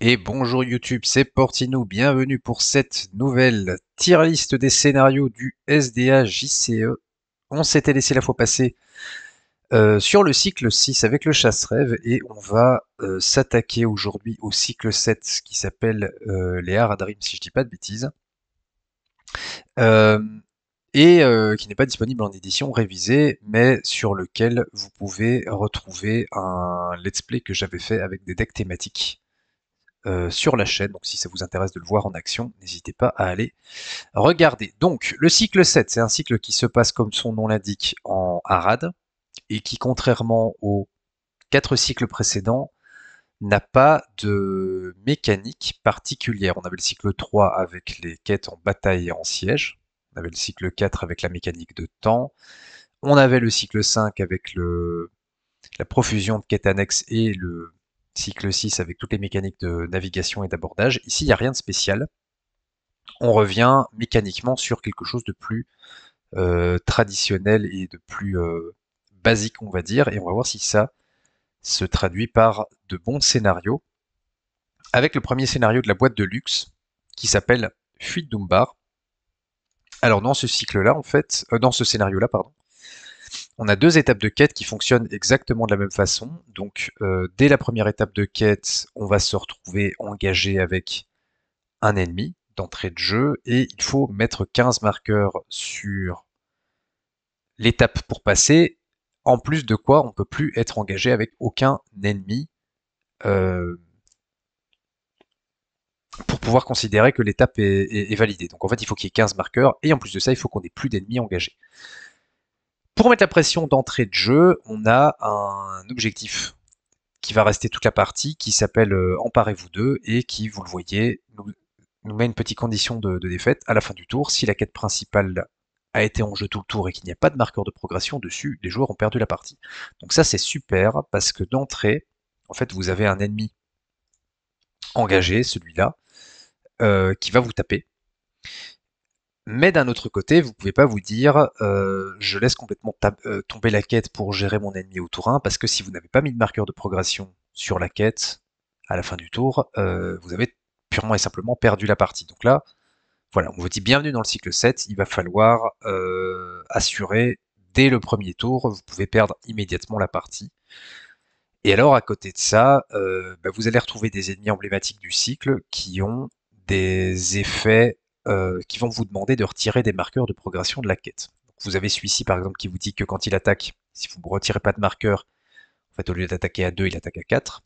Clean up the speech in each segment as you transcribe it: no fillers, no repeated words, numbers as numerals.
Et bonjour YouTube, c'est Portino, bienvenue pour cette nouvelle tier list des scénarios du SDA JCE. On s'était laissé la fois passée sur le cycle 6 avec le chasse-rêve et on va s'attaquer aujourd'hui au cycle 7 qui s'appelle les Hard Dream si je dis pas de bêtises. Euh, qui n'est pas disponible en édition révisée, mais sur lequel vous pouvez retrouver un let's play que j'avais fait avec des decks thématiques sur la chaîne. Donc si ça vous intéresse de le voir en action, n'hésitez pas à aller regarder. Donc le cycle 7, c'est un cycle qui se passe comme son nom l'indique en Arad et qui contrairement aux 4 cycles précédents n'a pas de mécanique particulière. On avait le cycle 3 avec les quêtes en bataille et en siège. On avait le cycle 4 avec la mécanique de temps. On avait le cycle 5 avec la profusion de quêtes annexes et le cycle 6 avec toutes les mécaniques de navigation et d'abordage. Ici, il n'y a rien de spécial. On revient mécaniquement sur quelque chose de plus traditionnel et de plus basique, on va dire, et on va voir si ça se traduit par de bons scénarios. Avec le premier scénario de la boîte de luxe, qui s'appelle Fuite d'Umbar. Alors dans ce cycle-là, en fait, dans ce scénario-là, pardon, on a deux étapes de quête qui fonctionnent exactement de la même façon. Donc, dès la première étape de quête, on va se retrouver engagé avec un ennemi d'entrée de jeu et il faut mettre 15 marqueurs sur l'étape pour passer. En plus de quoi, on ne peut plus être engagé avec aucun ennemi euh, pour pouvoir considérer que l'étape est validée. Donc en fait, il faut qu'il y ait 15 marqueurs et en plus de ça, il faut qu'on ait plus d'ennemis engagés. Pour mettre la pression d'entrée de jeu, on a un objectif qui va rester toute la partie, qui s'appelle Emparez-vous d'eux, et qui, vous le voyez, nous met une petite condition de défaite à la fin du tour. Si la quête principale a été en jeu tout le tour et qu'il n'y a pas de marqueur de progression dessus, les joueurs ont perdu la partie. Donc ça c'est super, parce que d'entrée, en fait, vous avez un ennemi engagé, celui-là, qui va vous taper. Mais d'un autre côté, vous pouvez pas vous dire je laisse complètement tomber la quête pour gérer mon ennemi au tour 1, parce que si vous n'avez pas mis de marqueur de progression sur la quête à la fin du tour, vous avez purement et simplement perdu la partie. Donc là, voilà, on vous dit bienvenue dans le cycle 7, il va falloir assurer dès le premier tour, vous pouvez perdre immédiatement la partie. Et alors à côté de ça, vous allez retrouver des ennemis emblématiques du cycle qui ont des effets qui vont vous demander de retirer des marqueurs de progression de la quête. Donc, vous avez celui-ci par exemple qui vous dit que quand il attaque, si vous ne retirez pas de marqueur, en fait au lieu d'attaquer à 2, il attaque à 4.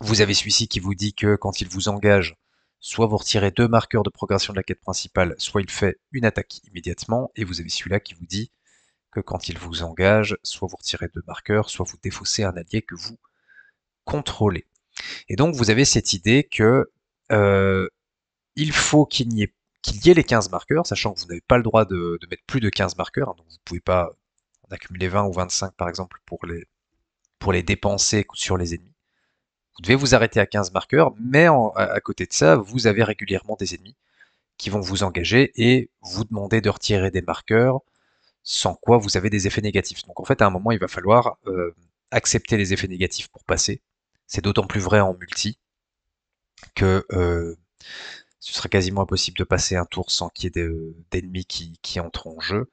Vous avez celui-ci qui vous dit que quand il vous engage, soit vous retirez 2 marqueurs de progression de la quête principale, soit il fait une attaque immédiatement. Et vous avez celui-là qui vous dit que quand il vous engage, soit vous retirez 2 marqueurs, soit vous défaussez un allié que vous contrôlez. Et donc vous avez cette idée que il faut qu'il y ait les 15 marqueurs, sachant que vous n'avez pas le droit de mettre plus de 15 marqueurs, hein, donc vous ne pouvez pas en accumuler 20 ou 25 par exemple pour les dépenser sur les ennemis. Vous devez vous arrêter à 15 marqueurs, mais à côté de ça, vous avez régulièrement des ennemis qui vont vous engager et vous demander de retirer des marqueurs, sans quoi vous avez des effets négatifs. Donc en fait, à un moment, il va falloir accepter les effets négatifs pour passer. C'est d'autant plus vrai en multi que ce sera quasiment impossible de passer un tour sans qu'il y ait d'ennemis qui entrent en jeu.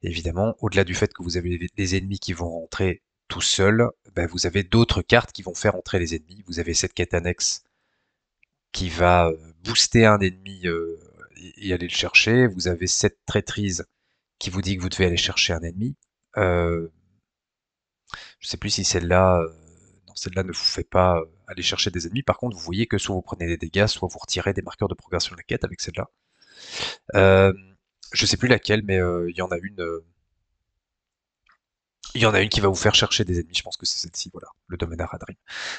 Et évidemment, au-delà du fait que vous avez des ennemis qui vont rentrer tout seuls, vous avez d'autres cartes qui vont faire entrer les ennemis. Vous avez cette quête annexe qui va booster un ennemi et aller le chercher. Vous avez cette traîtrise qui vous dit que vous devez aller chercher un ennemi. Euh, je sais plus si celle-là, non, celle-là ne vous fait pas aller chercher des ennemis. Par contre, vous voyez que soit vous prenez des dégâts, soit vous retirez des marqueurs de progression de la quête avec celle-là. Euh, je sais plus laquelle, mais il y en a une. Il y en a une qui va vous faire chercher des ennemis. Je pense que c'est celle-ci, voilà, le domaine Aradrim.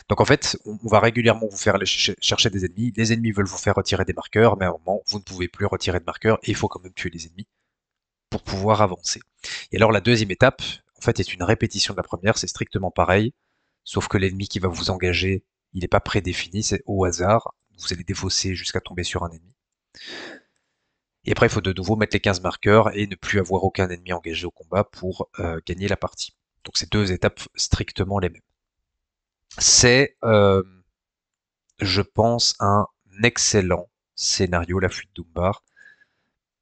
Donc en fait, on va régulièrement vous faire aller chercher des ennemis. Les ennemis veulent vous faire retirer des marqueurs, mais à un moment, vous ne pouvez plus retirer de marqueurs et il faut quand même tuer les ennemis pour pouvoir avancer. Et alors la deuxième étape, en fait, est une répétition de la première. C'est strictement pareil, sauf que l'ennemi qui va vous engager, il n'est pas prédéfini, c'est au hasard. Vous allez défausser jusqu'à tomber sur un ennemi. Et après, il faut de nouveau mettre les 15 marqueurs et ne plus avoir aucun ennemi engagé au combat pour gagner la partie. Donc c'est deux étapes strictement les mêmes. C'est je pense, un excellent scénario, la fuite d'Umbar,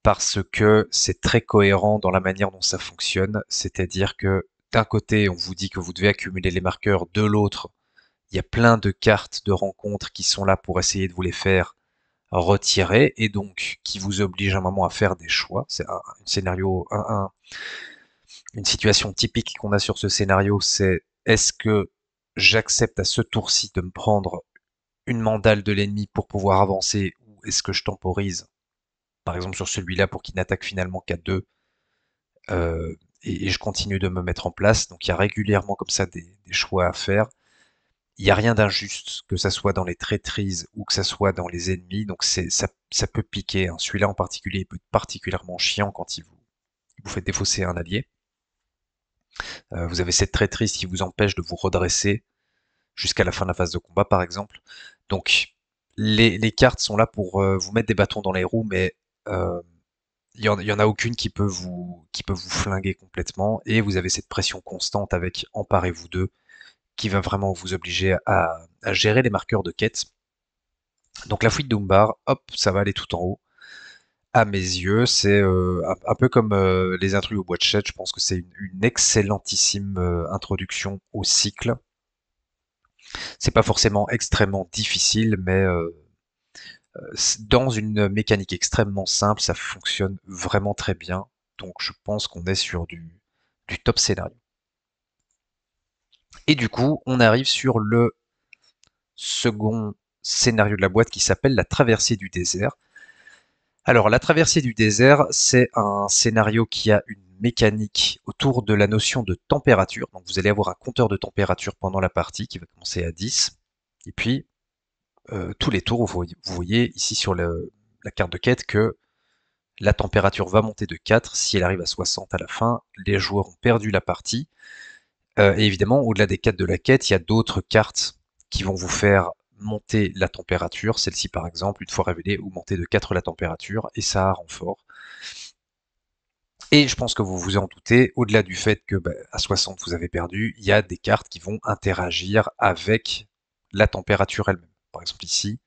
parce que c'est très cohérent dans la manière dont ça fonctionne, c'est-à-dire que d'un côté, on vous dit que vous devez accumuler les marqueurs, de l'autre, il y a plein de cartes de rencontres qui sont là pour essayer de vous les faire retirer, et donc qui vous obligent à un moment à faire des choix. C'est un scénario, une situation typique qu'on a sur ce scénario, c'est est-ce que j'accepte à ce tour-ci de me prendre une mandale de l'ennemi pour pouvoir avancer, ou est-ce que je temporise, par exemple sur celui-là, pour qu'il n'attaque finalement qu'à 2, et je continue de me mettre en place. Donc il y a régulièrement comme ça des choix à faire. Il n'y a rien d'injuste, que ça soit dans les traîtrises ou que ça soit dans les ennemis, donc ça peut piquer, hein. Celui-là en particulier, il peut être particulièrement chiant quand il vous fait défausser un allié. Vous avez cette traîtrise qui vous empêche de vous redresser jusqu'à la fin de la phase de combat, par exemple. Donc les cartes sont là pour vous mettre des bâtons dans les roues, mais euh, il y en a aucune qui peut vous flinguer complètement, et vous avez cette pression constante avec emparez-vous d'eux, qui va vraiment vous obliger à gérer les marqueurs de quête. Donc la fuite d'Umbar, hop, ça va aller tout en haut. À mes yeux, c'est un peu comme les intrus au bois de Chette. Je pense que c'est une excellentissime introduction au cycle. C'est pas forcément extrêmement difficile, mais dans une mécanique extrêmement simple, ça fonctionne vraiment très bien. Donc je pense qu'on est sur du top scénario. Et du coup, on arrive sur le second scénario de la boîte qui s'appelle la traversée du désert. Alors, la traversée du désert, c'est un scénario qui a une mécanique autour de la notion de température. Donc, vous allez avoir un compteur de température pendant la partie qui va commencer à 10. Et puis, tous les tours, vous voyez ici sur la carte de quête que la température va monter de 4. Si elle arrive à 60 à la fin, les joueurs ont perdu la partie. Et évidemment, au-delà des 4 de la quête, il y a d'autres cartes qui vont vous faire monter la température. Celle-ci, par exemple, une fois révélée, augmenter de 4 la température, et ça a renfort. Et je pense que vous vous en doutez, au-delà du fait que à 60 vous avez perdu, il y a des cartes qui vont interagir avec la température elle-même. Par exemple ici,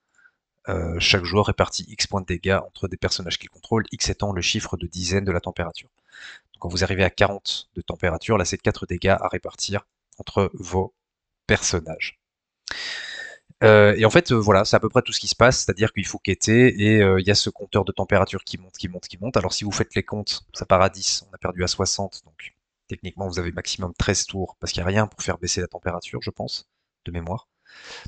chaque joueur répartit X points de dégâts entre des personnages qu'il contrôle, X étant le chiffre de dizaine de la température. Donc quand vous arrivez à 40 de température, là c'est 4 dégâts à répartir entre vos personnages. Et en fait, voilà, c'est à peu près tout ce qui se passe, c'est-à-dire qu'il faut quêter, et il y a ce compteur de température qui monte, qui monte, qui monte. Alors si vous faites les comptes, ça part à 10, on a perdu à 60, donc techniquement vous avez maximum 13 tours, parce qu'il n'y a rien pour faire baisser la température, je pense, de mémoire.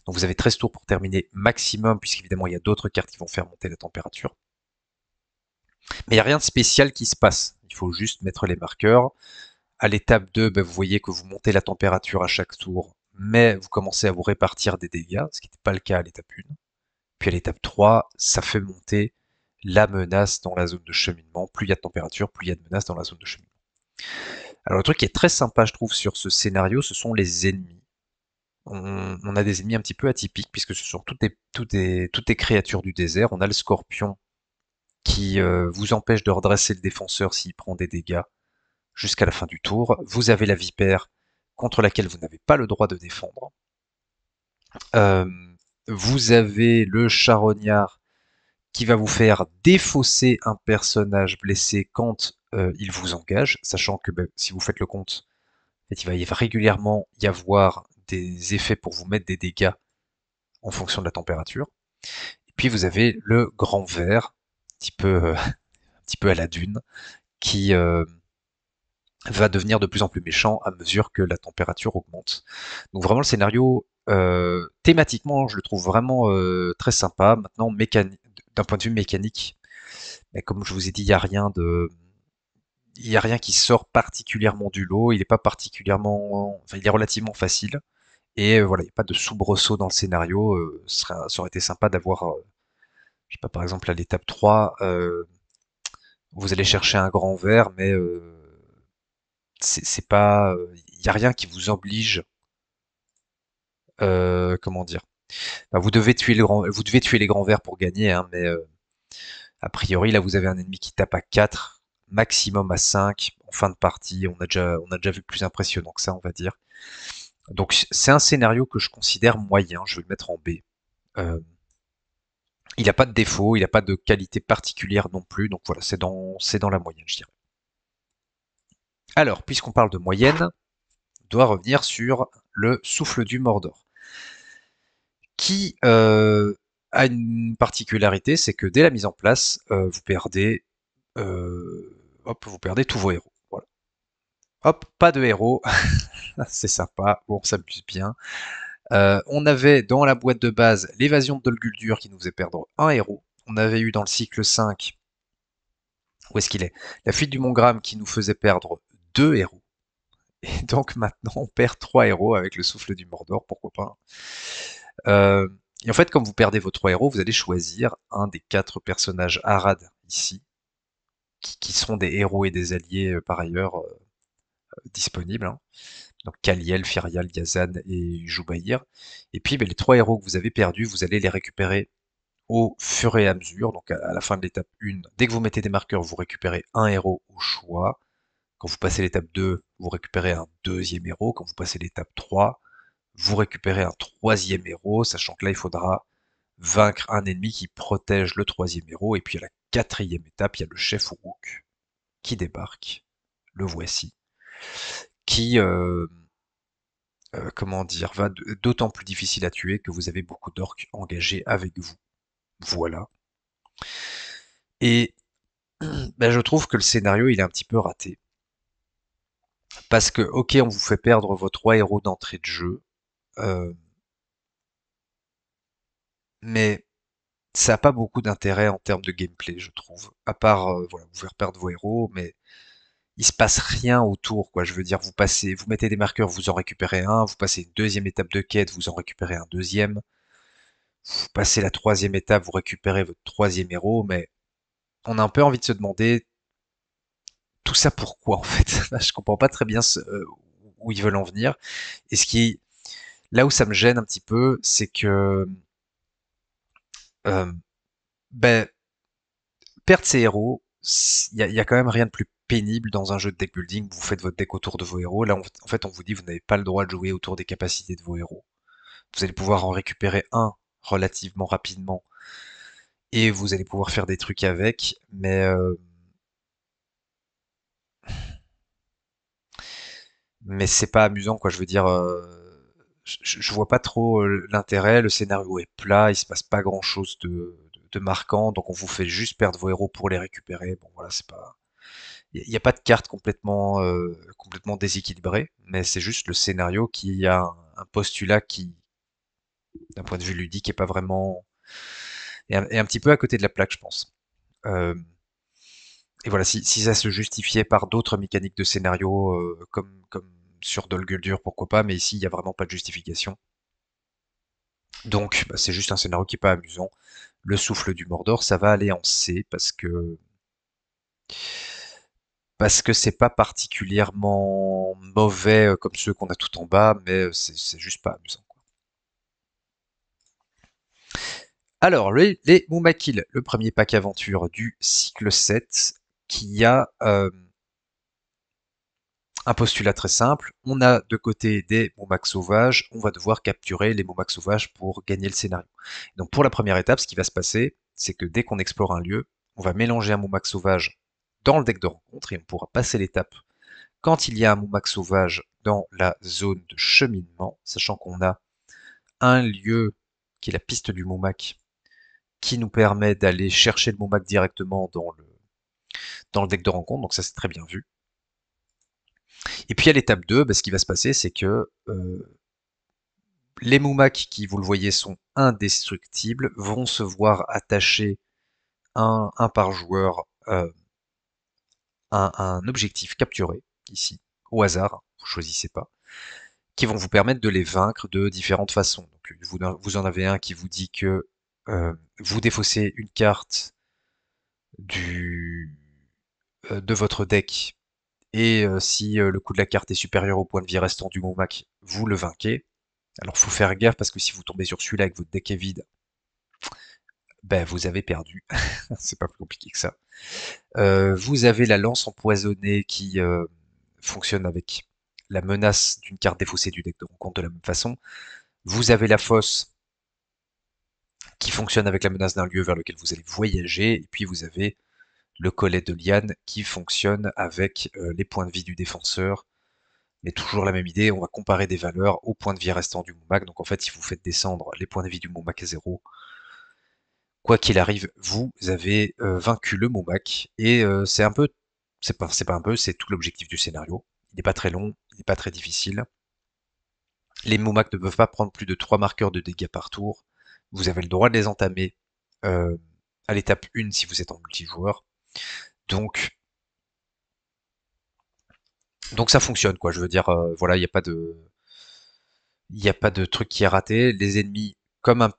Donc vous avez 13 tours pour terminer maximum, puisqu'évidemment il y a d'autres cartes qui vont faire monter la température. Mais il n'y a rien de spécial qui se passe, il faut juste mettre les marqueurs. À l'étape 2, vous voyez que vous montez la température à chaque tour, mais vous commencez à vous répartir des dégâts, ce qui n'était pas le cas à l'étape 1. Puis à l'étape 3, ça fait monter la menace dans la zone de cheminement. Plus il y a de température, plus il y a de menace dans la zone de cheminement. Alors le truc qui est très sympa, je trouve, sur ce scénario, ce sont les ennemis. On a des ennemis un petit peu atypiques, puisque ce sont toutes des créatures du désert. On a le scorpion qui vous empêche de redresser le défenseur s'il prend des dégâts jusqu'à la fin du tour. Vous avez la vipère contre laquelle vous n'avez pas le droit de défendre. Euh, vous avez le charognard qui va vous faire défausser un personnage blessé quand il vous engage, sachant que si vous faites le compte, en fait, il va régulièrement y avoir des effets pour vous mettre des dégâts en fonction de la température. Et puis vous avez le grand ver, un petit peu à la dune, qui va devenir de plus en plus méchant à mesure que la température augmente. Donc vraiment le scénario, thématiquement, je le trouve vraiment très sympa. Maintenant, d'un point de vue mécanique, comme je vous ai dit, il y a rien qui sort particulièrement du lot. Il est pas particulièrement, enfin, il est relativement facile. Et voilà, il n'y a pas de soubresaut dans le scénario. Ça aurait été sympa d'avoir, je sais pas, par exemple à l'étape 3, vous allez chercher un grand verre, mais c'est pas, il y a rien qui vous oblige, comment dire. Enfin, vous devez tuer les grands vers pour gagner, hein, mais a priori là vous avez un ennemi qui tape à 4, maximum à 5 en fin de partie. On a déjà vu plus impressionnant que ça, on va dire. Donc c'est un scénario que je considère moyen. Je vais le mettre en B. Il n'a pas de défaut, il n'a pas de qualité particulière non plus, donc voilà, c'est dans la moyenne, je dirais. Alors, puisqu'on parle de moyenne, on doit revenir sur le souffle du Mordor, qui a une particularité, c'est que dès la mise en place, vous perdez tous vos héros. Voilà. Hop, pas de héros, c'est sympa, bon, on s'amuse bien. On avait dans la boîte de base l'évasion de Dol Guldur qui nous faisait perdre un héros. On avait eu dans le cycle 5, où est-ce qu'il est? La fuite du Mont Gram qui nous faisait perdre 2 héros. Et donc maintenant on perd 3 héros avec le souffle du Mordor, pourquoi pas. Et en fait, comme vous perdez vos 3 héros, vous allez choisir un des 4 personnages Arad ici, qui sont des héros et des alliés par ailleurs disponibles. Hein. Donc Kaliel, Firial, Yazan et Joubaïr. Et puis les 3 héros que vous avez perdus, vous allez les récupérer au fur et à mesure. Donc à la fin de l'étape 1, dès que vous mettez des marqueurs, vous récupérez un héros au choix. Quand vous passez l'étape 2, vous récupérez un deuxième héros. Quand vous passez l'étape 3, vous récupérez un troisième héros, sachant que là, il faudra vaincre un ennemi qui protège le troisième héros. Et puis à la quatrième étape, il y a le chef Uruk qui débarque. Le voici. Qui, comment dire, va d'autant plus difficile à tuer que vous avez beaucoup d'orques engagés avec vous. Voilà. Et je trouve que le scénario, il est un petit peu raté. Parce que, ok, on vous fait perdre vos 3 héros d'entrée de jeu, euh, mais ça n'a pas beaucoup d'intérêt en termes de gameplay, je trouve. À part, voilà, vous faire perdre vos héros, mais il se passe rien autour, quoi. Je veux dire, vous mettez des marqueurs, vous en récupérez un, vous passez une deuxième étape de quête, vous en récupérez un deuxième, vous passez la troisième étape, vous récupérez votre troisième héros, mais on a un peu envie de se demander tout ça pourquoi, en fait. Je comprends pas très bien où ils veulent en venir. Et là où ça me gêne un petit peu, c'est que, euh, ben, perdre ses héros, il y a quand même rien de plus pénible dans un jeu de deck building. Vous faites votre deck autour de vos héros. Là, en fait, on vous dit vous n'avez pas le droit de jouer autour des capacités de vos héros. Vous allez pouvoir en récupérer un relativement rapidement et vous allez pouvoir faire des trucs avec, mais c'est pas amusant, quoi. Je veux dire, je vois pas trop l'intérêt. Le scénario est plat, il se passe pas grand-chose de marquant, donc on vous fait juste perdre vos héros pour les récupérer. Bon, voilà, c'est pas. Il n'y a pas de carte complètement déséquilibrée, mais c'est juste le scénario qui a un postulat qui, d'un point de vue ludique, est pas vraiment est un petit peu à côté de la plaque, je pense. Euh, et voilà, si ça se justifiait par d'autres mécaniques de scénario, comme sur Dol Guldur, pourquoi pas, mais ici, il n'y a vraiment pas de justification. Donc, c'est juste un scénario qui est pas amusant. Le souffle du Mordor, ça va aller en C parce que c'est pas particulièrement mauvais comme ceux qu'on a tout en bas, mais c'est juste pas amusant. Alors, les Moumakil, le premier pack aventure du cycle 7, qui a un postulat très simple. On a de côté des Moumak sauvages, on va devoir capturer les Moumak sauvages pour gagner le scénario. Donc pour la première étape, ce qui va se passer, c'est que dès qu'on explore un lieu, on va mélanger un Moumak sauvage dans le deck de rencontre et on pourra passer l'étape quand il y a un Moumak sauvage dans la zone de cheminement, sachant qu'on a un lieu qui est la piste du Moumak qui nous permet d'aller chercher le Moumak directement dans le deck de rencontre, donc ça c'est très bien vu. Et puis à l'étape 2, ce qui va se passer, c'est que les Moumak qui, vous le voyez, sont indestructibles, vont se voir attacher un par joueur un objectif capturé, ici, au hasard, vous choisissez pas, qui vont vous permettre de les vaincre de différentes façons. Donc, vous en avez un qui vous dit que vous défaussez une carte de votre deck, et si le coût de la carte est supérieur au point de vie restant du Momac, vous le vainquez. Alors faut faire gaffe parce que si vous tombez sur celui-là et que votre deck est vide, vous avez perdu. C'est pas plus compliqué que ça. Vous avez la lance empoisonnée qui fonctionne avec la menace d'une carte défaussée du deck de rencontre de la même façon. Vous avez la fosse fonctionne avec la menace d'un lieu vers lequel vous allez voyager, et puis vous avez le collet de liane qui fonctionne avec les points de vie du défenseur, mais toujours la même idée, on va comparer des valeurs aux points de vie restants du Moumak, donc en fait si vous faites descendre les points de vie du Moumak à 0, quoi qu'il arrive, vous avez vaincu le Moumak, et c'est un peu, c'est pas un peu, c'est tout l'objectif du scénario. Il n'est pas très long, il n'est pas très difficile. Les Moumak ne peuvent pas prendre plus de 3 marqueurs de dégâts par tour. Vous avez le droit de les entamer à l'étape 1 si vous êtes en multijoueur. Donc ça fonctionne, quoi. Je veux dire, voilà, il n'y a pas de truc qui est raté. Les ennemis, comme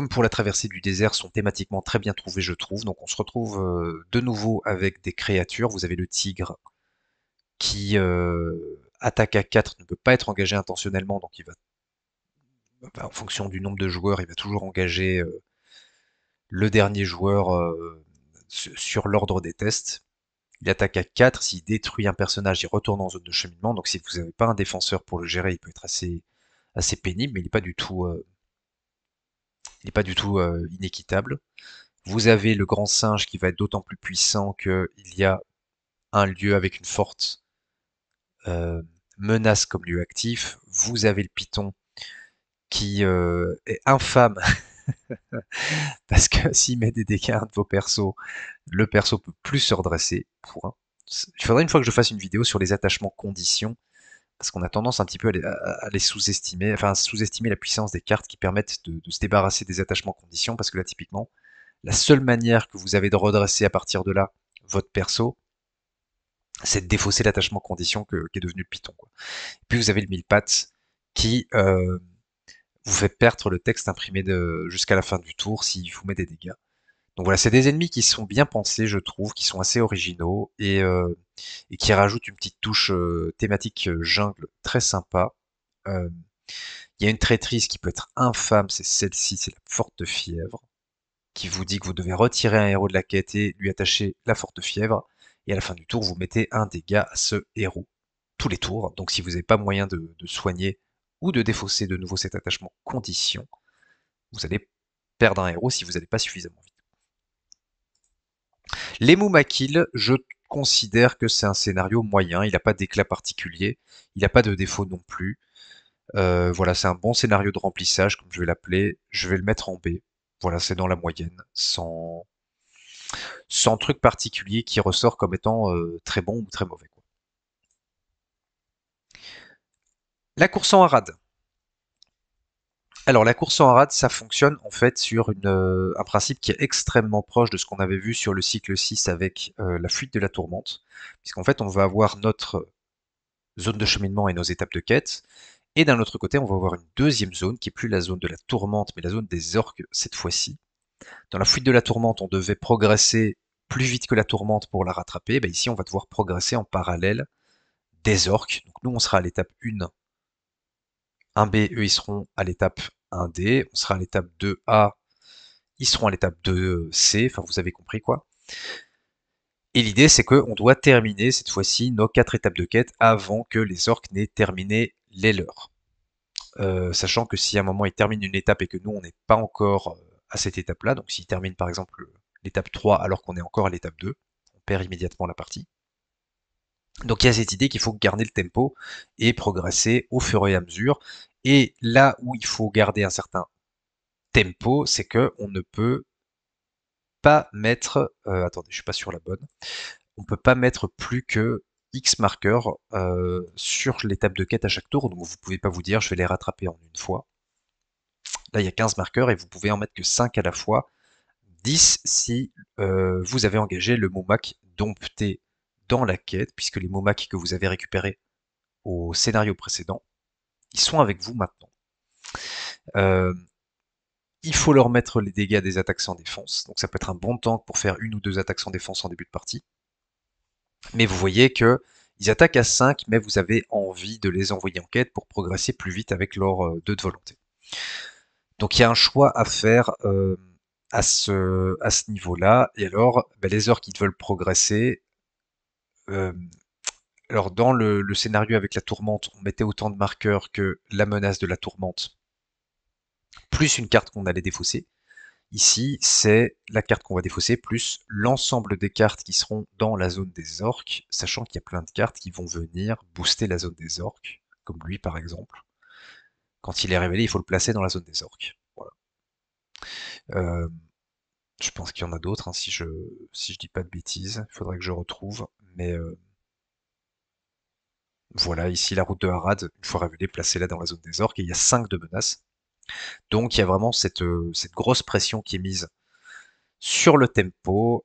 pour la traversée du désert, sont thématiquement très bien trouvés, je trouve. Donc on se retrouve de nouveau avec des créatures. Vous avez le tigre qui attaque à 4, ne peut pas être engagé intentionnellement, donc il va, en fonction du nombre de joueurs, il va toujours engager le dernier joueur sur l'ordre des tests. Il attaque à 4, s'il détruit un personnage, il retourne en zone de cheminement, donc si vous n'avez pas un défenseur pour le gérer, il peut être assez pénible, mais il n'est pas du tout, inéquitable. Vous avez le grand singe qui va être d'autant plus puissant qu'il y a un lieu avec une forte menace comme lieu actif. Vous avez le python qui est infâme parce que s'il met des dégâts à un de vos persos, le perso peut plus se redresser. Point. Il faudrait une fois que je fasse une vidéo sur les attachements conditions, parce qu'on a tendance un petit peu à les sous-estimer, enfin à sous-estimer la puissance des cartes qui permettent de se débarrasser des attachements conditions, parce que là typiquement, la seule manière que vous avez de redresser à partir de là votre perso, c'est de défausser l'attachement condition qui est devenu le Python, quoi. Et puis vous avez le mille pattes qui vous fait perdre le texte imprimé jusqu'à la fin du tour s'il vous met des dégâts. Donc voilà, c'est des ennemis qui sont bien pensés, je trouve, qui sont assez originaux et qui rajoutent une petite touche thématique jungle très sympa. Euh, Il y a une traîtrise qui peut être infâme, c'est celle-ci, c'est la forte fièvre, qui vous dit que vous devez retirer un héros de la quête et lui attacher la forte fièvre. Et à la fin du tour, vous mettez un dégât à ce héros. Tous les tours. Donc si vous n'avez pas moyen de soigner ou de défausser de nouveau cet attachement condition, vous allez perdre un héros si vous n'allez pas suffisamment vite. Les Moumakil, je considère que c'est un scénario moyen, il n'a pas d'éclat particulier, il n'a pas de défaut non plus. Voilà, c'est un bon scénario de remplissage, comme je vais l'appeler. Je vais le mettre en B. Voilà, c'est dans la moyenne, sans truc particulier qui ressort comme étant très bon ou très mauvais, quoi. La course en harad. Alors la course en harad, ça fonctionne en fait sur un principe qui est extrêmement proche de ce qu'on avait vu sur le cycle 6 avec la fuite de la tourmente, puisqu'en fait on va avoir notre zone de cheminement et nos étapes de quête, et d'un autre côté on va avoir une deuxième zone qui est plus la zone de la tourmente mais la zone des orques cette fois-ci. Dans la fuite de la tourmente on devait progresser plus vite que la tourmente pour la rattraper, ben ici on va devoir progresser en parallèle des orques. Donc nous on sera à l'étape 1B, eux ils seront à l'étape 1D, on sera à l'étape 2A, ils seront à l'étape 2C, enfin vous avez compris quoi. Et l'idée c'est qu'on doit terminer cette fois-ci nos 4 étapes de quête avant que les orques n'aient terminé les leurs. Sachant que si à un moment ils terminent une étape et que nous on n'est pas encore à cette étape-là, donc s'ils terminent par exemple l'étape 3 alors qu'on est encore à l'étape 2, on perd immédiatement la partie. Donc il y a cette idée qu'il faut garder le tempo et progresser au fur et à mesure. Et là où il faut garder un certain tempo, c'est que on ne peut pas mettre, attendez, je suis pas sur la bonne, on peut pas mettre plus que X marqueurs sur l'étape de quête à chaque tour, donc vous pouvez pas vous dire je vais les rattraper en une fois. Là il y a 15 marqueurs et vous pouvez en mettre que 5 à la fois, 10 si vous avez engagé le Momac dompté dans la quête, puisque les Momacs que vous avez récupérés au scénario précédent, ils sont avec vous maintenant. Euh, il faut leur mettre les dégâts des attaques sans défense, donc ça peut être un bon tank pour faire une ou deux attaques sans défense en début de partie. Mais vous voyez que ils attaquent à 5, mais vous avez envie de les envoyer en quête pour progresser plus vite avec leur 2 de volonté. Donc il y a un choix à faire à ce niveau-là. Et alors, les orques qui veulent progresser, euh, alors dans le scénario avec la tourmente, on mettait autant de marqueurs que la menace de la tourmente, plus une carte qu'on allait défausser. Ici, c'est la carte qu'on va défausser plus l'ensemble des cartes qui seront dans la zone des orques, sachant qu'il y a plein de cartes qui vont venir booster la zone des orques, comme lui par exemple. Quand il est révélé, il faut le placer dans la zone des orques. Voilà. Euh, je pense qu'il y en a d'autres, hein, si je dis pas de bêtises. Il faudrait que je retrouve. Mais voilà, ici la route de Harad, une fois révélée, placez-la dans la zone des orques, et il y a 5 de menaces. Donc il y a vraiment cette grosse pression qui est mise sur le tempo.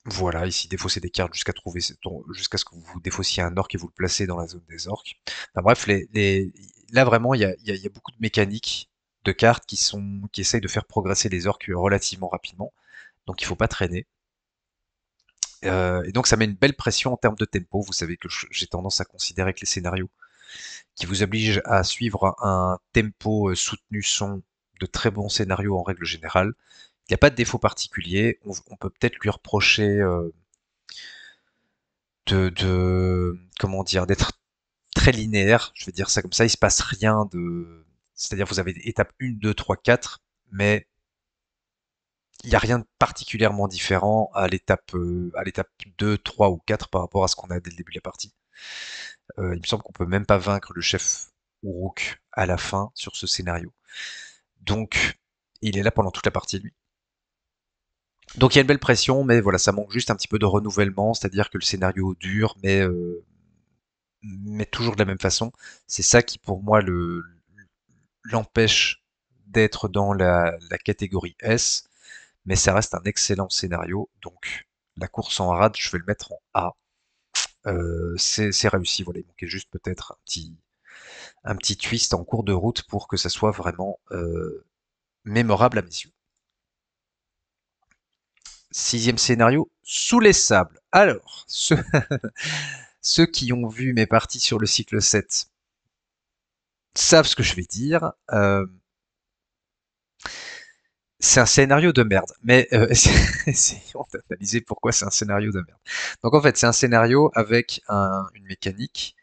Voilà, ici défausser des cartes jusqu'à ce que vous défaussiez un orc et vous le placez dans la zone des orques. Enfin bref, là vraiment il y a beaucoup de mécaniques de cartes qui essayent de faire progresser les orques relativement rapidement. Donc il faut pas traîner. Et donc ça met une belle pression en termes de tempo. Vous savez que j'ai tendance à considérer que les scénarios qui vous obligent à suivre un tempo soutenu sont de très bons scénarios en règle générale. Il n'y a pas de défaut particulier. On peut peut-être lui reprocher comment dire, d'être très linéaire. Je vais dire ça comme ça. Il se passe rien de, c'est-à-dire vous avez étape 1, 2, 3, 4, mais il n'y a rien de particulièrement différent à l'étape 2, 3 ou 4 par rapport à ce qu'on a dès le début de la partie. Il me semble qu'on peut même pas vaincre le chef Uruk à la fin sur ce scénario. Donc, il est là pendant toute la partie, lui. Donc il y a une belle pression, mais voilà, ça manque juste un petit peu de renouvellement, c'est-à-dire que le scénario dure, mais toujours de la même façon. C'est ça qui, pour moi, l'empêche d'être dans la catégorie S, mais ça reste un excellent scénario. Donc la course en rade, je vais le mettre en A. C'est réussi, voilà, il manquait juste peut-être un petit twist en cours de route pour que ça soit vraiment mémorable à mes yeux. 6e scénario, sous les sables. Alors, ceux qui ont vu mes parties sur le cycle 7 savent ce que je vais dire. C'est un scénario de merde, mais essayons d'analyser pourquoi c'est un scénario de merde. Donc en fait, c'est un scénario avec une mécanique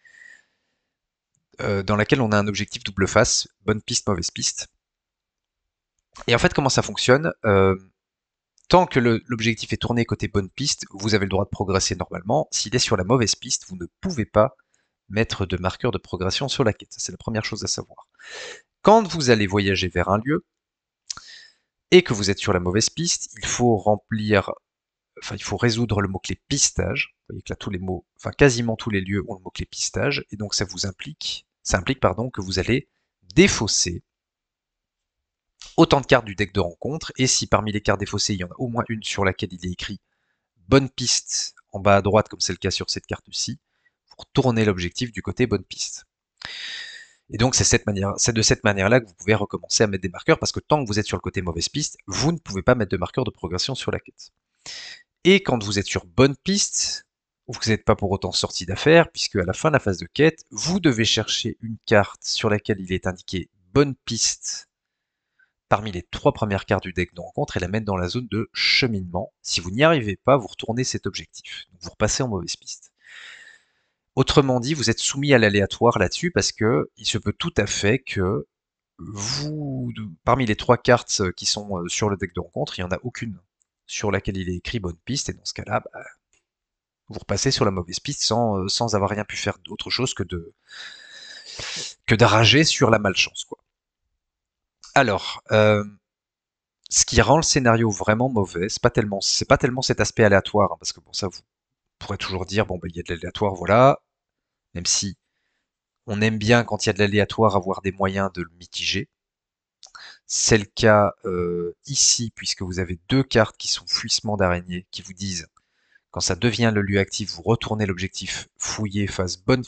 dans laquelle on a un objectif double face, bonne piste, mauvaise piste. Et en fait, comment ça fonctionne tant que l'objectif est tourné côté bonne piste, vous avez le droit de progresser normalement. S'il est sur la mauvaise piste, vous ne pouvez pas mettre de marqueur de progression sur la quête. C'est la première chose à savoir. Quand vous allez voyager vers un lieu et que vous êtes sur la mauvaise piste, il faut il faut résoudre le mot-clé pistage. Vous voyez que là, tous les mots, enfin quasiment tous les lieux ont le mot-clé pistage, et donc ça implique que vous allez défausser autant de cartes du deck de rencontre, et si parmi les cartes défaussées, il y en a au moins une sur laquelle il est écrit bonne piste en bas à droite, comme c'est le cas sur cette carte-ci, pour tourner l'objectif du côté bonne piste. Et donc c'est de cette manière-là que vous pouvez recommencer à mettre des marqueurs, parce que tant que vous êtes sur le côté mauvaise piste, vous ne pouvez pas mettre de marqueur de progression sur la quête. Et quand vous êtes sur bonne piste, vous n'êtes pas pour autant sorti d'affaire, puisque à la fin de la phase de quête, vous devez chercher une carte sur laquelle il est indiqué bonne piste parmi les 3 premières cartes du deck de rencontre et la mettre dans la zone de cheminement. Si vous n'y arrivez pas, vous retournez cet objectif. Donc vous repassez en mauvaise piste. Autrement dit, vous êtes soumis à l'aléatoire là-dessus parce que il se peut tout à fait que parmi les 3 cartes qui sont sur le deck de rencontre, il n'y en a aucune sur laquelle il est écrit bonne piste, et dans ce cas-là, vous repassez sur la mauvaise piste sans avoir rien pu faire d'autre chose que d'arrager sur la malchance, quoi. Alors, ce qui rend le scénario vraiment mauvais, c'est pas tellement cet aspect aléatoire, hein, parce que bon, ça vous pourrez toujours dire, bon, ben, il y a de l'aléatoire, voilà, même si on aime bien quand il y a de l'aléatoire avoir des moyens de le mitiger. C'est le cas ici, puisque vous avez 2 cartes qui sont fuissements d'araignée, qui vous disent, quand ça devient le lieu actif, vous retournez l'objectif fouillé face bonne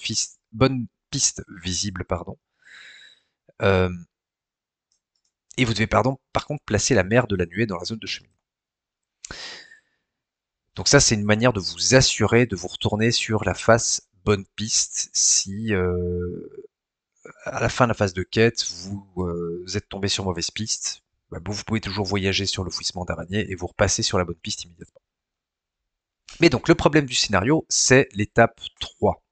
piste visible, pardon. Et vous devez, par contre, placer la mer de la nuée dans la zone de cheminement. Donc ça, c'est une manière de vous assurer de vous retourner sur la face bonne piste si à la fin de la phase de quête, vous êtes tombé sur mauvaise piste. Vous pouvez toujours voyager sur le fouissement d'araignée et vous repassez sur la bonne piste immédiatement. Mais donc le problème du scénario, c'est l'étape 3.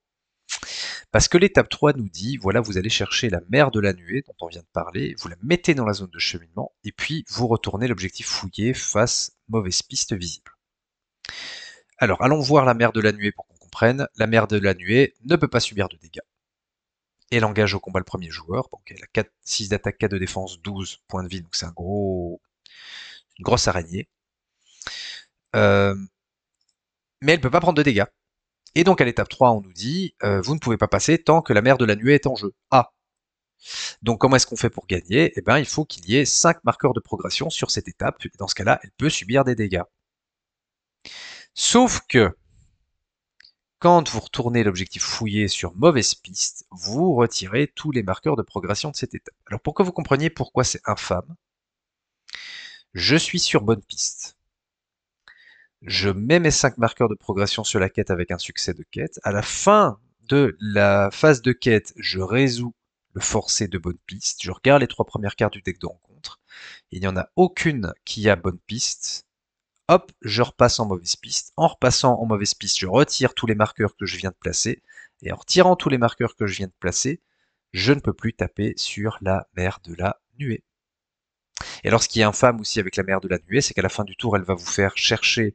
Parce que l'étape 3 nous dit, voilà, vous allez chercher la mer de la nuée dont on vient de parler, vous la mettez dans la zone de cheminement, et puis vous retournez l'objectif fouillé face mauvaise piste visible. Alors, allons voir la mer de la nuée pour qu'on comprenne. La mer de la nuée ne peut pas subir de dégâts. Elle engage au combat le premier joueur, donc elle a 6 d'attaque, 4 de défense, 12 points de vie, donc c'est une grosse araignée. Mais elle ne peut pas prendre de dégâts. Et donc à l'étape 3, on nous dit, vous ne pouvez pas passer tant que la mer de la nuée est en jeu. Ah. Donc comment est-ce qu'on fait pour gagner? Eh bien, il faut qu'il y ait 5 marqueurs de progression sur cette étape, et dans ce cas-là, elle peut subir des dégâts. Sauf que, quand vous retournez l'objectif fouillé sur mauvaise piste, vous retirez tous les marqueurs de progression de cette étape. Alors pour que vous compreniez pourquoi c'est infâme, je suis sur bonne piste. Je mets mes 5 marqueurs de progression sur la quête avec un succès de quête. À la fin de la phase de quête, je résous le forcé de bonne piste. Je regarde les 3 premières cartes du deck de rencontre. Il n'y en a aucune qui a bonne piste. Hop, je repasse en mauvaise piste. En repassant en mauvaise piste, je retire tous les marqueurs que je viens de placer. Et en retirant tous les marqueurs que je viens de placer, je ne peux plus taper sur la mer de la nuée. Et alors ce qui est infâme aussi avec la mer de la nuée, c'est qu'à la fin du tour, elle va vous faire chercher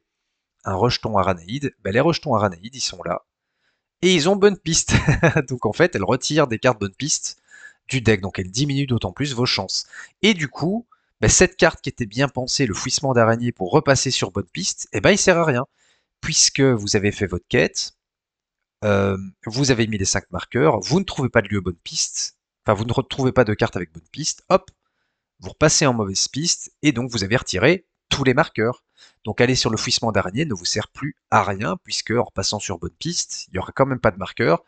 un rejeton Aranaïde. Ben, les rejetons Aranaïdes, ils sont là. Et ils ont bonne piste. Donc en fait, elle retire des cartes bonne piste du deck. Donc elle diminue d'autant plus vos chances. Et du coup, ben, cette carte qui était bien pensée, le fouissement d'araignée pour repasser sur bonne piste, eh ben il sert à rien. Puisque vous avez fait votre quête, vous avez mis les 5 marqueurs, vous ne trouvez pas de lieu bonne piste, enfin vous ne retrouvez pas de carte avec bonne piste, hop, vous repassez en mauvaise piste, et donc vous avez retiré tous les marqueurs. Donc aller sur le fouissement d'araignée ne vous sert plus à rien, puisque en repassant sur bonne piste, il n'y aura quand même pas de marqueur,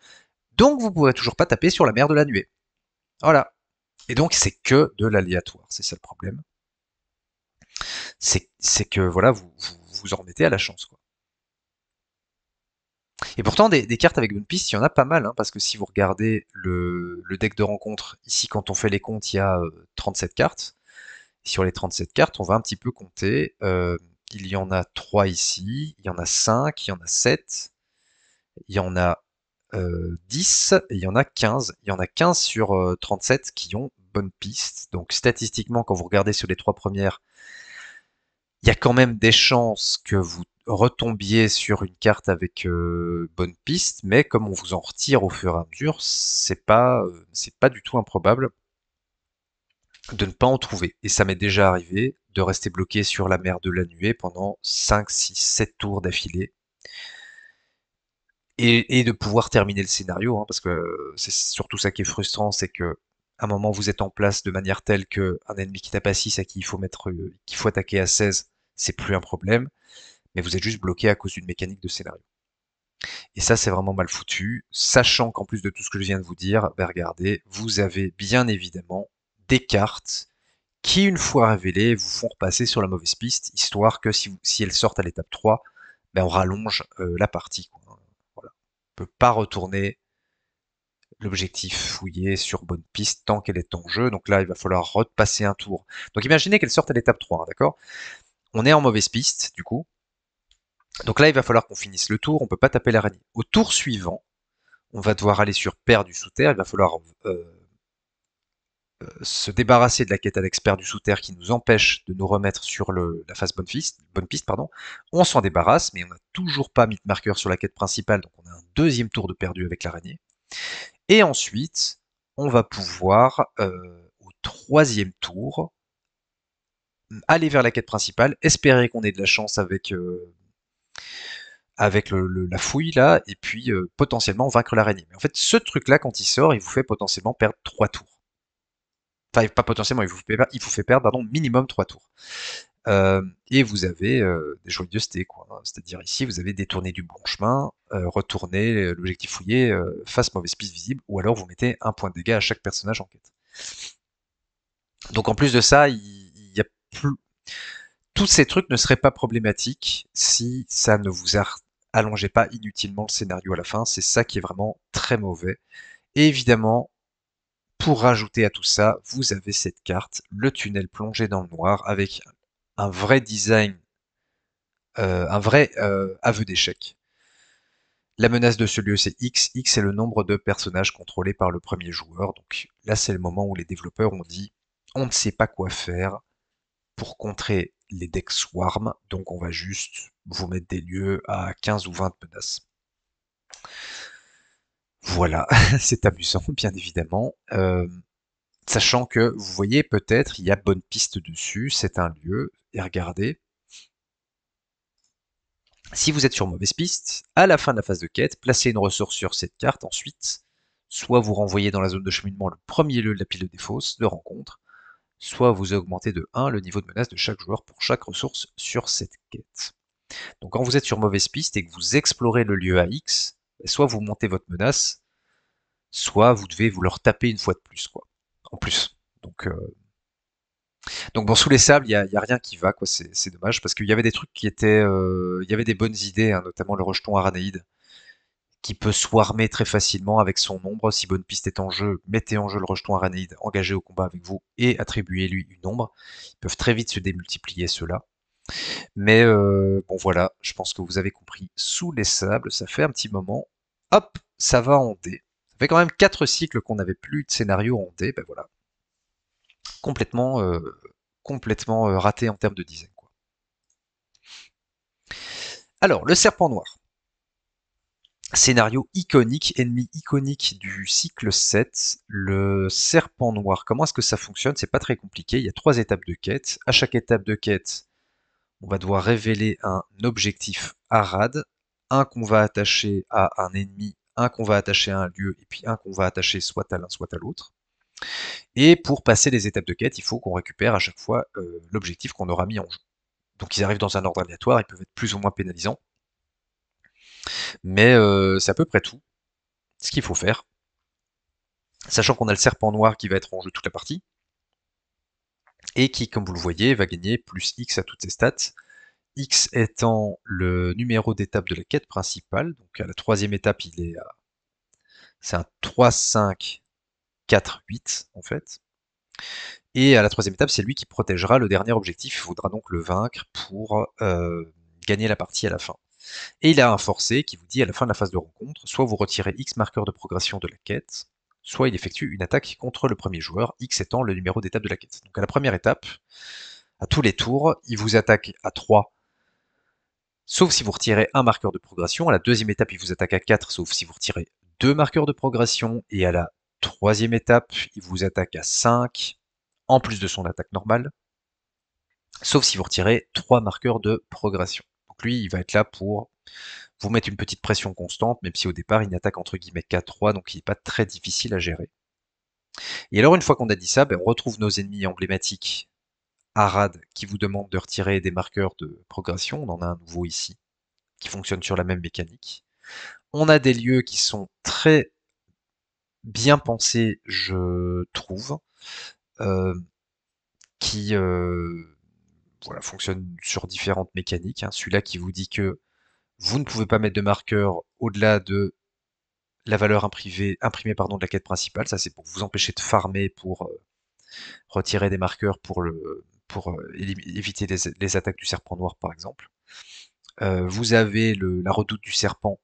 donc vous ne pourrez toujours pas taper sur la mer de la nuée. Voilà. Et donc c'est que de l'aléatoire, c'est ça le problème. C'est que voilà, vous en remettez à la chance, quoi. Et pourtant, des cartes avec bonne piste, il y en a pas mal, hein, parce que si vous regardez le deck de rencontre, ici, quand on fait les comptes, il y a 37 cartes. Sur les 37 cartes, on va un petit peu compter. Il y en a 3 ici, il y en a 5, il y en a 7, il y en a 10, et il y en a 15. Il y en a 15 sur 37 qui ont bonne piste. Donc statistiquement, quand vous regardez sur les 3 premières, il y a quand même des chances que vous retombiez sur une carte avec bonne piste, mais comme on vous en retire au fur et à mesure, c'est pas du tout improbable de ne pas en trouver. Et ça m'est déjà arrivé de rester bloqué sur la mer de la nuée pendant 5, 6, 7 tours d'affilée. Et de pouvoir terminer le scénario, hein, parce que c'est surtout ça qui est frustrant, c'est que à un moment vous êtes en place de manière telle que un ennemi qui tape à 6 à qui il faut qu'il faut attaquer à 16, c'est plus un problème, mais vous êtes juste bloqué à cause d'une mécanique de scénario. Et ça, c'est vraiment mal foutu, sachant qu'en plus de tout ce que je viens de vous dire, ben regardez, vous avez bien évidemment des cartes qui, une fois révélées, vous font repasser sur la mauvaise piste, histoire que si elles sortent à l'étape 3, ben on rallonge la partie, quoi. Voilà. On peut pas retourner l'objectif fouillé sur bonne piste tant qu'elle est en jeu, donc là il va falloir repasser un tour. Donc imaginez qu'elle sorte à l'étape 3, hein, d'accord? On est en mauvaise piste, du coup. Donc là il va falloir qu'on finisse le tour, on peut pas taper l'araignée. Au tour suivant, on va devoir aller sur perdu sous terre, il va falloir se débarrasser de la quête à l'expert du sous-terre qui nous empêche de nous remettre sur la phase bonne piste, pardon. On s'en débarrasse, mais on n'a toujours pas mis de marqueur sur la quête principale, donc on a un deuxième tour de perdu avec l'araignée. Et ensuite, on va pouvoir, au troisième tour, aller vers la quête principale, espérer qu'on ait de la chance avec, la fouille là, et puis potentiellement vaincre l'araignée. Mais en fait, ce truc-là, quand il sort, il vous fait potentiellement perdre 3 tours. Enfin, pas potentiellement, il vous fait perdre pardon, minimum 3 tours. Et vous avez des joyeusetés, quoi. C'est-à-dire ici, vous avez détourné du bon chemin, retourné l'objectif fouillé face mauvaise piste visible, ou alors vous mettez un point de dégâts à chaque personnage en quête. Donc en plus de ça, il y a plus... Tous ces trucs ne seraient pas problématiques si ça ne vous allongeait pas inutilement le scénario à la fin. C'est ça qui est vraiment très mauvais. Et évidemment, pour rajouter à tout ça, vous avez cette carte, le tunnel plongé dans le noir, avec un vrai design, un vrai aveu d'échec. La menace de ce lieu, c'est X. X est le nombre de personnages contrôlés par le premier joueur. Donc là, c'est le moment où les développeurs ont dit on ne sait pas quoi faire pour contrer les decks Swarm, donc on va juste vous mettre des lieux à 15 ou 20 menaces. Voilà, c'est amusant, bien évidemment. Sachant que, vous voyez, peut-être, il y a bonne piste dessus, c'est un lieu, et regardez, si vous êtes sur mauvaise piste, à la fin de la phase de quête, placez une ressource sur cette carte, ensuite, soit vous renvoyez dans la zone de cheminement le premier lieu de la pile de défausse de rencontre, soit vous augmentez de 1 le niveau de menace de chaque joueur pour chaque ressource sur cette quête. Donc quand vous êtes sur mauvaise piste et que vous explorez le lieu à X, soit vous montez votre menace, soit vous devez vous leur taper une fois de plus, quoi. En plus. Donc bon, sous les sables, y a rien qui va, quoi. C'est dommage parce qu'il y avait des trucs qui étaient, il y avait des bonnes idées, hein, notamment le rejeton Aranéide, qui peut swarmer très facilement avec son ombre. Si bonne piste est en jeu, mettez en jeu le rejeton Aranéide, engagé au combat avec vous et attribuez-lui une ombre. Ils peuvent très vite se démultiplier ceux-là. Mais bon voilà, je pense que vous avez compris. Sous les sables, ça fait un petit moment. Hop, ça va en D. Ça fait quand même 4 cycles qu'on n'avait plus de scénario en D. Ben voilà, complètement, complètement raté en termes de design, quoi. Alors, le serpent noir. Scénario iconique, ennemi iconique du cycle 7, le serpent noir. Comment est-ce que ça fonctionne? C'est pas très compliqué. Il y a 3 étapes de quête. À chaque étape de quête, on va devoir révéler un objectif ARAD, un qu'on va attacher à un ennemi, un qu'on va attacher à un lieu, et puis un qu'on va attacher soit à l'un, soit à l'autre. Et pour passer les étapes de quête, il faut qu'on récupère à chaque fois l'objectif qu'on aura mis en jeu. Donc ils arrivent dans un ordre aléatoire, ils peuvent être plus ou moins pénalisants, mais c'est à peu près tout ce qu'il faut faire. Sachant qu'on a le serpent noir qui va être en jeu toute la partie, et qui, comme vous le voyez, va gagner plus X à toutes ses stats. X étant le numéro d'étape de la quête principale, donc à la 3e étape, c'est un 3, 5, 4, 8 en fait. Et à la 3e étape, c'est lui qui protégera le dernier objectif. Il faudra donc le vaincre pour gagner la partie à la fin. Et il a un forcé qui vous dit à la fin de la phase de rencontre, soit vous retirez X marqueur de progression de la quête, soit il effectue une attaque contre le premier joueur, X étant le numéro d'étape de la quête. Donc à la première étape, à tous les tours, il vous attaque à 3, sauf si vous retirez un marqueur de progression. À la 2e étape, il vous attaque à 4, sauf si vous retirez 2 marqueurs de progression. Et à la 3e étape, il vous attaque à 5, en plus de son attaque normale, sauf si vous retirez 3 marqueurs de progression. Donc lui, il va être là pour vous mettre une petite pression constante, même si au départ, il n'attaque entre guillemets qu'à 3, donc il n'est pas très difficile à gérer. Et alors, une fois qu'on a dit ça, ben, on retrouve nos ennemis emblématiques Arad qui vous demandent de retirer des marqueurs de progression. On en a un nouveau ici, qui fonctionne sur la même mécanique. On a des lieux qui sont très bien pensés, je trouve, euh, qui voilà, fonctionnent sur différentes mécaniques, hein. Celui-là qui vous dit que vous ne pouvez pas mettre de marqueur au-delà de la valeur imprimée pardon, de la quête principale. Ça, c'est pour vous empêcher de farmer, pour retirer des marqueurs pour éviter les attaques du serpent noir, par exemple. Vous avez la redoute du serpent